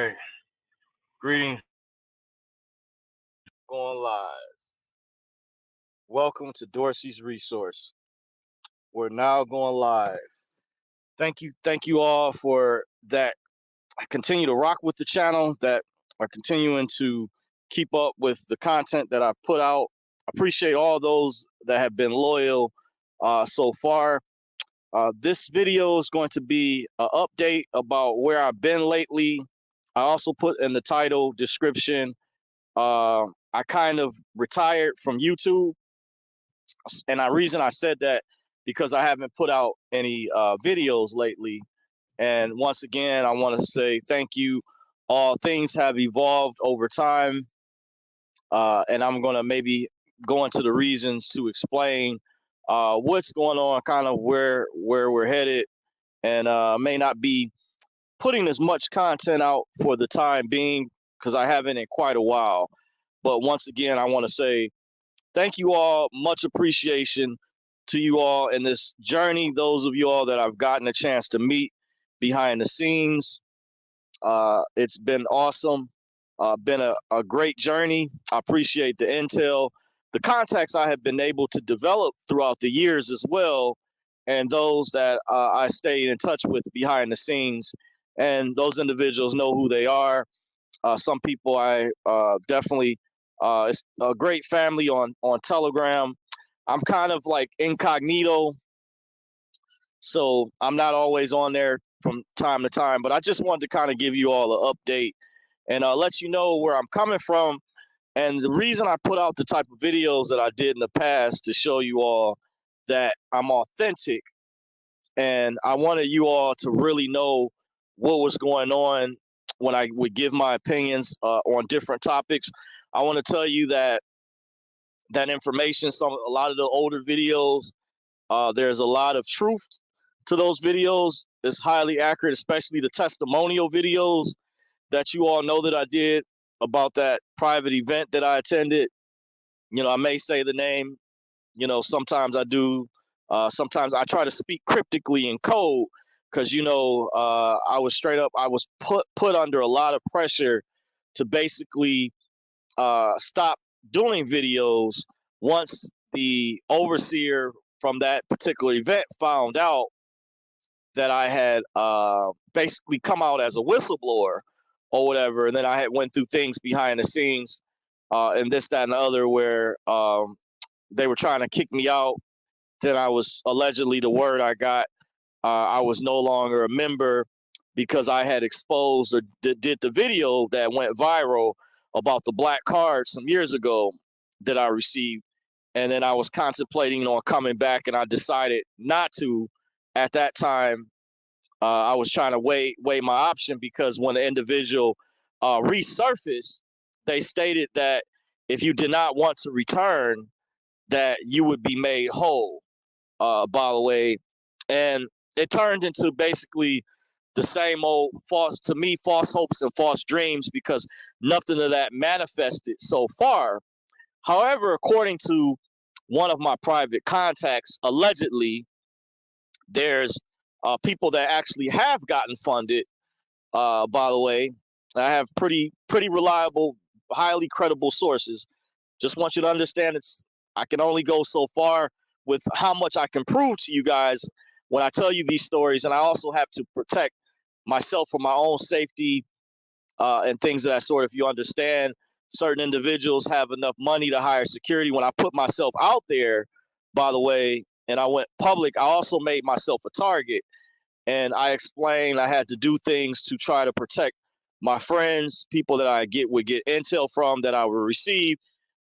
right. Greetings. Going live. Welcome to Dorsey's Resource. We're now going live. Thank you all for that. I continue to rock with the channel, that are continuing to keep up with the content that I put out. Appreciate all those that have been loyal so far. This video is going to be an update about where I've been lately. I also put in the title description. I kind of retired from YouTube, and the reason I said that because I haven't put out any videos lately. And once again, I want to say thank you. All things have evolved over time, and I'm gonna maybe go into the reasons to explain what's going on, kind of where we're headed, and may not be putting as much content out for the time being because I haven't in quite a while. But once again, I want to say thank you all. Much appreciation to you all in this journey. Those of you all that I've gotten a chance to meet behind the scenes. It's been awesome. Been a great journey. I appreciate the intel, the contacts I have been able to develop throughout the years as well, and those that I stay in touch with behind the scenes. And those individuals know who they are. Some people I definitely, it's a great family on Telegram. I'm kind of like incognito, so I'm not always on there from time to time, but I just wanted to kind of give you all an update and let you know where I'm coming from. And the reason I put out the type of videos that I did in the past to show you all that I'm authentic, and I wanted you all to really know what was going on when I would give my opinions on different topics. I want to tell you that information, a lot of the older videos, there's a lot of truth to those videos. It's highly accurate, especially the testimonial videos that you all know that I did about that private event that I attended. You know, I may say the name, sometimes I do. Sometimes I try to speak cryptically in code because, I was put under a lot of pressure to basically stop doing videos once the overseer from that particular event found out that I had basically come out as a whistleblower or whatever. And then I had went through things behind the scenes and this, that, and the other where they were trying to kick me out. Then I was allegedly, the word I got, I was no longer a member because I had exposed or did the video that went viral about the black card some years ago that I received. And then I was contemplating on coming back, and I decided not to at that time. I was trying to weigh my option because when the individual resurfaced, they stated that if you did not want to return, that you would be made whole, by the way. And it turned into basically the same old false hopes and false dreams because nothing of that manifested so far. However, according to one of my private contacts, allegedly, there's people that actually have gotten funded. By the way, I have pretty reliable, highly credible sources. Just want you to understand, I can only go so far with how much I can prove to you guys when I tell you these stories, and I also have to protect myself for my own safety and things of that sort. If you understand, certain individuals have enough money to hire security. When I put myself out there, by the way, and I went public, I also made myself a target. And I explained I had to do things to try to protect my friends, people that I would get intel from, that I would receive.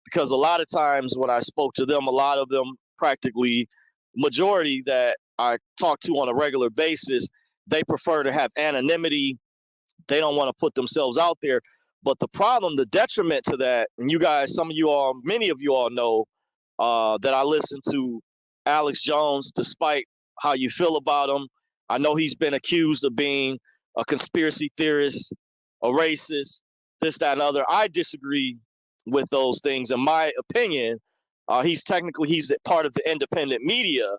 Because a lot of times when I spoke to them, a lot of them, practically majority that I talk to on a regular basis, they prefer to have anonymity. They don't want to put themselves out there. But the problem, the detriment to that, and you guys, many of you all know that I listen to Alex Jones, despite how you feel about him. I know he's been accused of being a conspiracy theorist, a racist, this, that, and other. I disagree with those things. In my opinion, he's part of the independent media.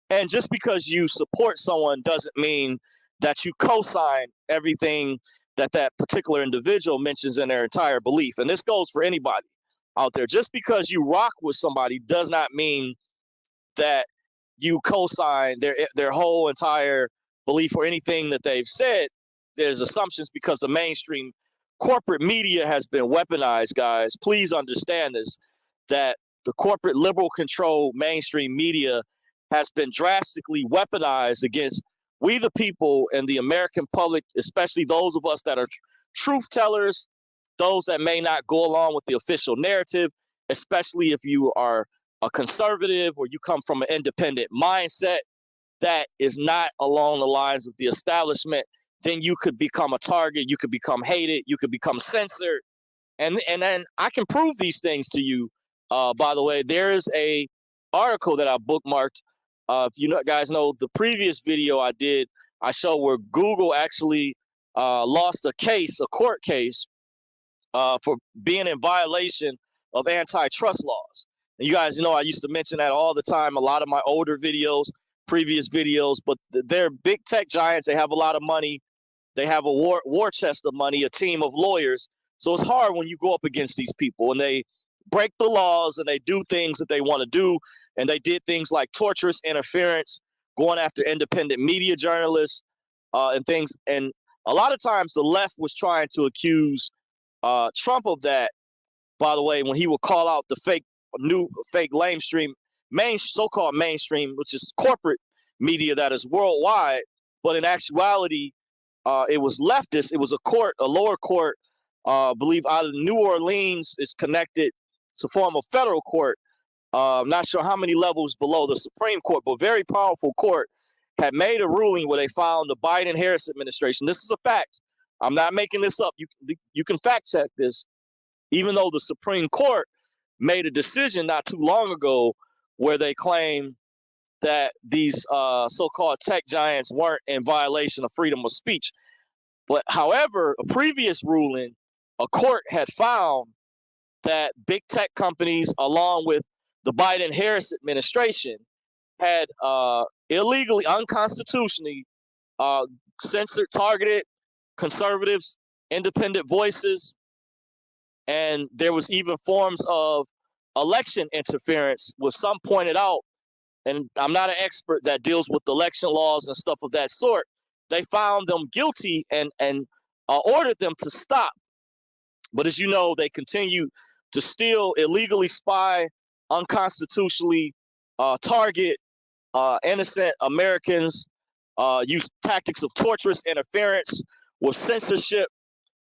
And just because you support someone doesn't mean that you co-sign everything that particular individual mentions in their entire belief. And this goes for anybody out there. Just because you rock with somebody does not mean that you co-sign their whole entire belief or anything that they've said. There's assumptions because the mainstream corporate media has been weaponized, guys. Please understand this, that the corporate liberal controlled mainstream media has been drastically weaponized against we the people and the American public, especially those of us that are truth tellers, those that may not go along with the official narrative, especially if you are a conservative or you come from an independent mindset that is not along the lines of the establishment, then you could become a target, you could become hated, you could become censored. And then I can prove these things to you. By the way, there is a article that I bookmarked. If you guys know the previous video I did, I showed where Google actually lost a court case for being in violation of antitrust laws. And you guys know I used to mention that all the time, a lot of my older videos, previous videos, but they're big tech giants. They have a lot of money. They have a war chest of money, a team of lawyers. So it's hard when you go up against these people and they break the laws and they do things that they want to do. And they did things like torturous interference, going after independent media journalists and things. And a lot of times the left was trying to accuse Trump of that, by the way, when he would call out the fake so-called mainstream, which is corporate media that is worldwide. But in actuality, it was leftist. It was a lower court, believe out of New Orleans, is connected to form a federal court. Not sure how many levels below the Supreme Court, but very powerful court had made a ruling where they found the Biden-Harris administration. This is a fact. I'm not making this up. You can fact check this. Even though the Supreme Court made a decision not too long ago where they claim that these so-called tech giants weren't in violation of freedom of speech. But however, a previous ruling, a court had found that big tech companies, along with the Biden-Harris administration, had illegally, unconstitutionally censored, targeted conservatives, independent voices, and there was even forms of election interference, with some pointed out, and I'm not an expert that deals with election laws and stuff of that sort. They found them guilty and ordered them to stop. But as you know, they continue to still illegally spy, unconstitutionally target innocent Americans, use tactics of torturous interference with censorship,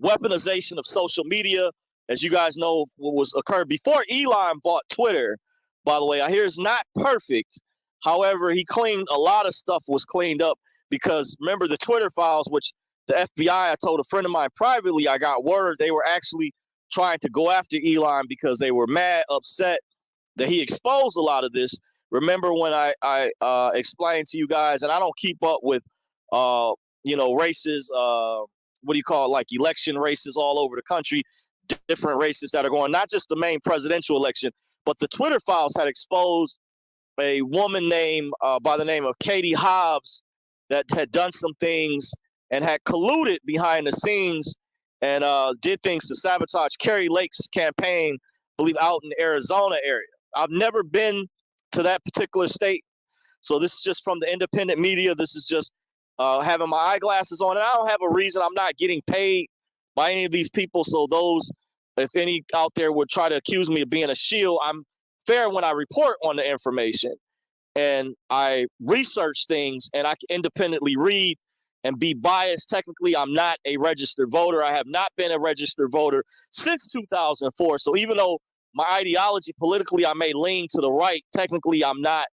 weaponization of social media. As you guys know, what was occurred before Elon bought Twitter, by the way, I hear it's not perfect. However, a lot of stuff was cleaned up because remember the Twitter files, which the FBI, I told a friend of mine privately, I got word they were actually trying to go after Elon because they were mad, upset that he exposed a lot of this. Remember when I explained to you guys, and I don't keep up with, races, like election races all over the country, different races that are going, not just the main presidential election, but the Twitter files had exposed a woman named by the name of Katie Hobbs that had done some things and had colluded behind the scenes and did things to sabotage Kerry Lake's campaign, I believe out in the Arizona area. I've never been to that particular state. So this is just from the independent media. This is just having my eyeglasses on. And I don't have a reason. I'm not getting paid by any of these people. So those, if any out there would try to accuse me of being a shield, I'm fair when I report on the information. And I research things and I can independently read and be biased. Technically, I'm not a registered voter. I have not been a registered voter since 2004. So even though my ideology politically, I may lean to the right, technically, I'm not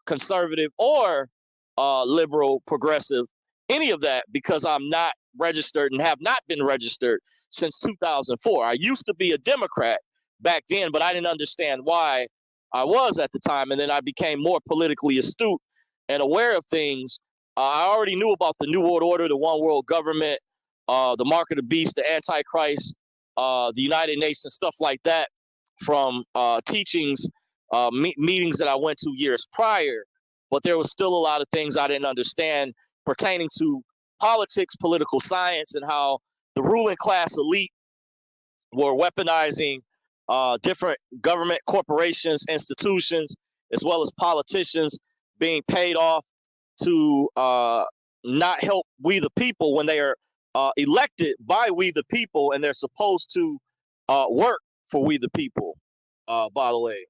conservative or liberal, progressive, any of that, because I'm not registered and have not been registered since 2004. I used to be a Democrat back then, but I didn't understand why I was at the time. And then I became more politically astute and aware of things. I already knew about the New World Order, the One World Government, the Mark of the Beast, the Antichrist, the United Nations, stuff like that from teachings, meetings that I went to years prior. But there was still a lot of things I didn't understand pertaining to politics, political science, and how the ruling class elite were weaponizing different government corporations, institutions, as well as politicians being paid off to not help we the people when they are elected by we the people, and they're supposed to work for we the people, by the way.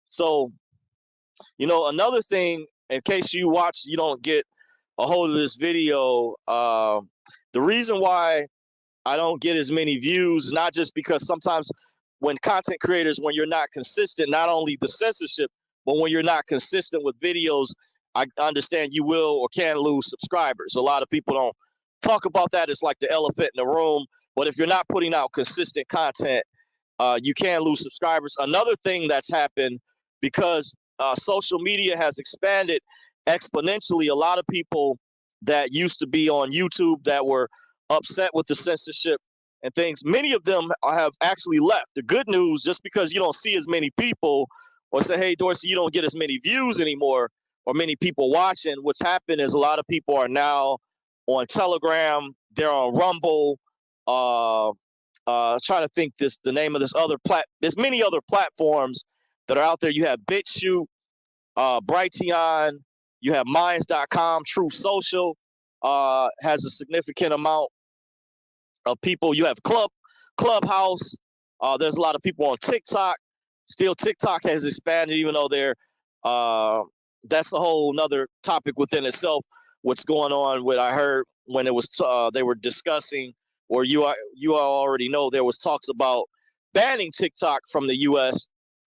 So, another thing, in case you watch, you don't get a hold of this video, the reason why I don't get as many views, not just because sometimes when content creators, when you're not consistent, not only the censorship, but when you're not consistent with videos, I understand you will or can lose subscribers. A lot of people don't talk about that. It's like the elephant in the room. But if you're not putting out consistent content, you can lose subscribers. Another thing that's happened, because social media has expanded exponentially, a lot of people that used to be on YouTube that were upset with the censorship and things, many of them have actually left. The good news, just because you don't see as many people or say, hey, Dorsey, you don't get as many views anymore or many people watching, what's happened is a lot of people are now on Telegram, they're on Rumble, trying to think the name of this other there's many other platforms that are out there. You have BitChute, Brighteon, you have Minds.com, Truth Social has a significant amount of people. You have Clubhouse. There's a lot of people on TikTok. Still, TikTok has expanded, even though that's a whole nother topic within itself. What's going on? What I heard when it was they were discussing, or you all already know, there was talks about banning TikTok from the U.S.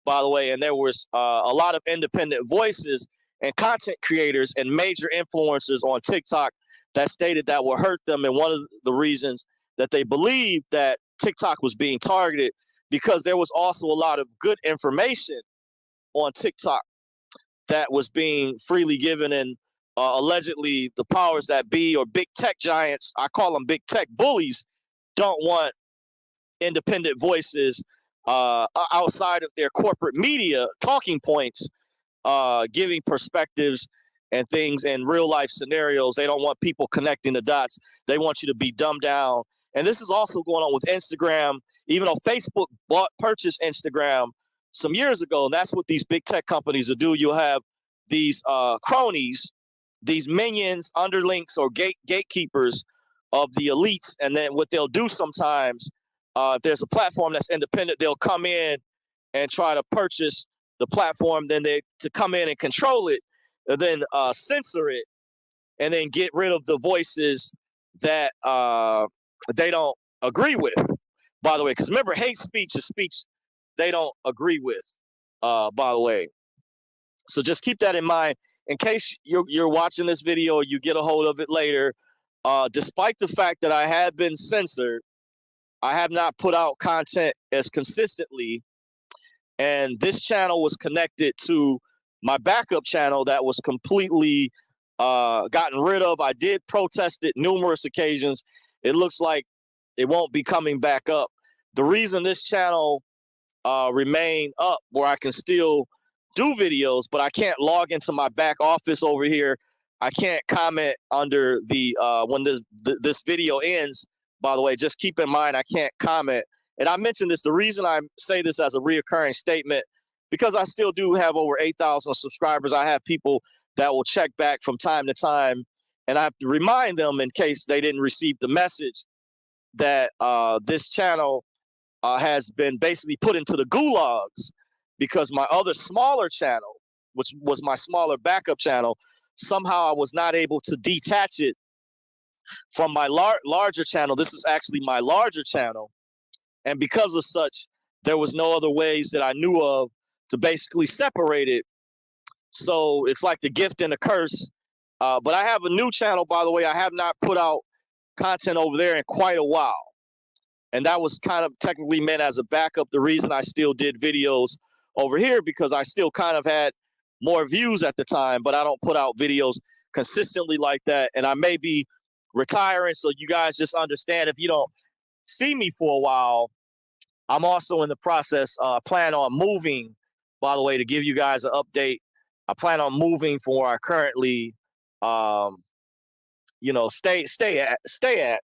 By the way, and there was a lot of independent voices and content creators and major influencers on TikTok that stated that will hurt them. And one of the reasons that they believed that TikTok was being targeted, because there was also a lot of good information on TikTok that was being freely given, and allegedly the powers that be, or big tech giants, I call them big tech bullies, don't want independent voices outside of their corporate media talking points, giving perspectives and things in real life scenarios. They don't want people connecting the dots. They want you to be dumbed down. And this is also going on with Instagram, even though Facebook purchased Instagram some years ago. And that's what these big tech companies will do. You'll have these cronies, these minions, underlinks, or gatekeepers of the elites. And then what they'll do sometimes, if there's a platform that's independent, they'll come in and try to purchase the platform, then to come in and control it, and then censor it, and then get rid of the voices that they don't agree with, by the way. Because remember, hate speech is speech they don't agree with, by the way. So just keep that in mind. In case you're watching this video or you get a hold of it later, despite the fact that I have been censored, I have not put out content as consistently. And this channel was connected to my backup channel that was completely gotten rid of. I did protest it numerous occasions. It looks like it won't be coming back up. The reason this channel remained up, where I can still do videos, but I can't log into my back office over here. I can't comment under the when this video ends. By the way, just keep in mind, I can't comment. And I mentioned this, the reason I say this as a reoccurring statement, because I still do have over 8,000 subscribers. I have people that will check back from time to time, and I have to remind them, in case they didn't receive the message, that this channel has been basically put into the gulags, because my other smaller channel, which was my smaller backup channel, somehow I was not able to detach it from my larger channel. This is actually my larger channel. And because of such, there was no other ways that I knew of to basically separate it. So it's like the gift and the curse. But I have a new channel, by the way. I have not put out content over there in quite a while. And that was kind of technically meant as a backup. The reason I still did videos over here, because I still kind of had more views at the time, but I don't put out videos consistently like that. And I may be retiring, so you guys just understand if you don't see me for a while. I'm also in the process, plan on moving, by the way, to give you guys an update. I plan on moving from where I currently, stay at.